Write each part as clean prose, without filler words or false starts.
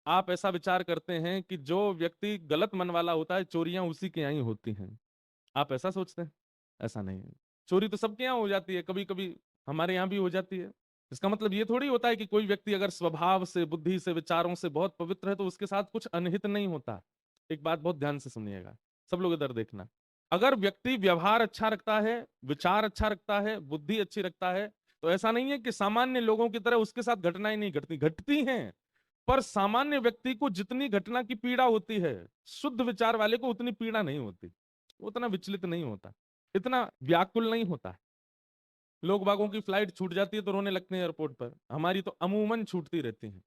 आप ऐसा विचार करते हैं कि जो व्यक्ति गलत मन वाला होता है, चोरियां उसी के यहाँ ही होती हैं। आप ऐसा सोचते हैं? ऐसा नहीं है। चोरी तो सबके यहाँ हो जाती है, कभी कभी हमारे यहाँ भी हो जाती है। इसका मतलब ये थोड़ी होता है कि कोई व्यक्ति अगर स्वभाव से, बुद्धि से, विचारों से बहुत पवित्र है तो उसके साथ कुछ अनहित नहीं होता। एक बात बहुत ध्यान से सुनिएगा, सब लोग इधर देखना। अगर व्यक्ति व्यवहार अच्छा रखता है, विचार अच्छा रखता है, बुद्धि अच्छी रखता है, तो ऐसा नहीं है कि सामान्य लोगों की तरह उसके साथ घटनाएं नहीं घटती, घटती हैं। पर सामान्य व्यक्ति को जितनी घटना की पीड़ा होती है, शुद्ध विचार वाले को उतनी पीड़ा नहीं होती। वो उतना विचलित नहीं होता, इतना व्याकुल नहीं होता। लोग बागों की फ्लाइट छूट जाती है तो रोने लगते हैं एयरपोर्ट पर, हमारी तो अमूमन छूटती रहती है,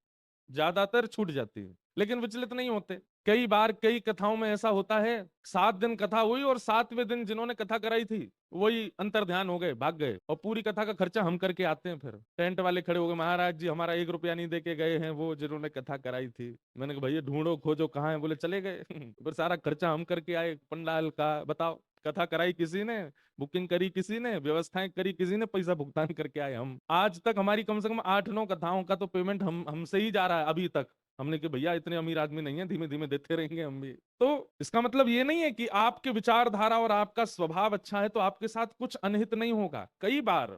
ज्यादातर छूट जाती है, लेकिन विचलित नहीं होते। कई बार कई कथाओं में ऐसा होता है, 7 दिन कथा हुई और 7वें दिन जिन्होंने कथा कराई थी वही अंतर ध्यान हो गए, भाग गए, और पूरी कथा का खर्चा हम करके आते हैं। फिर टेंट वाले खड़े हो गए, महाराज जी हमारा 1 रुपया नहीं दे के गए हैं वो जिन्होंने कथा कराई थी। मैंने कहा भैया ढूंढो खोजो कहाँ है, बोले चले गए। फिर सारा खर्चा हम करके आए पंडाल का। बताओ, कथा कराई किसी ने, बुकिंग करी किसी ने, व्यवस्थाएं करी किसी ने, पैसा भुगतान करके आए हम। आज तक हमारी कम से कम 8-9 कथाओं का तो पेमेंट हम हमसे ही जा रहा है अभी तक। हमने कि भैया इतने अमीर आदमी नहीं है, धीमे धीमे देते रहेंगे हम भी। तो इसका मतलब ये नहीं है कि आपके विचारधारा और आपका स्वभाव अच्छा है तो आपके साथ कुछ अनहित नहीं होगा। कई बार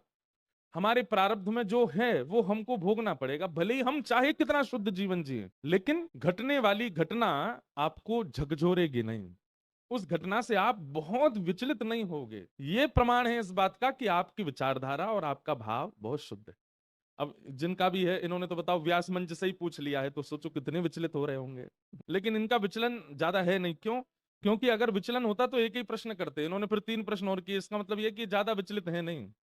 हमारे प्रारब्ध में जो है वो हमको भोगना पड़ेगा, भले ही हम चाहे कितना शुद्ध जीवन जिए, लेकिन घटने वाली घटना आपको झकझोरेगी नहीं। उस घटना से आप बहुत विचलित नहीं होगे। ये प्रमाण है इस बात का कि आपकी विचारधारा और आपका भाव बहुत शुद्ध है। अब जिनका भी है, इन्होंने तो बताओ व्यास मंच से ही पूछ लिया है, तो सोचो कितने विचलित हो रहे होंगे। लेकिन इनका विचलन ज्यादा है नहीं, क्यों? क्योंकि अगर विचलन होता तो एक ही प्रश्न करते, इन्होंने फिर 3 प्रश्न और किए, इसका मतलब ये कि ज्यादा विचलित है नहीं।